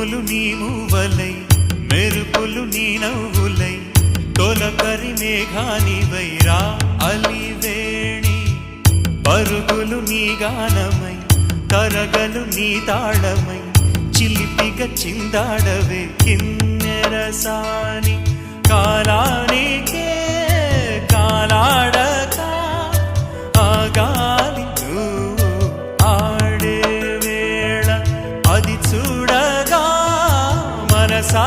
పువ్వులు నీ మూవలై మెరుపులు నీ నవ్వులై తొలకరి మేఘానివై రా అలివేణి పరుగులు నీ గానమై తరగలు నీ తాళమై చిలిపిగా చిందాడవే కిన్నెరసాని కాలానికే కాలాడక ఆగాలి నువ్వు ఆడే వేళ అది చూడగా మనసా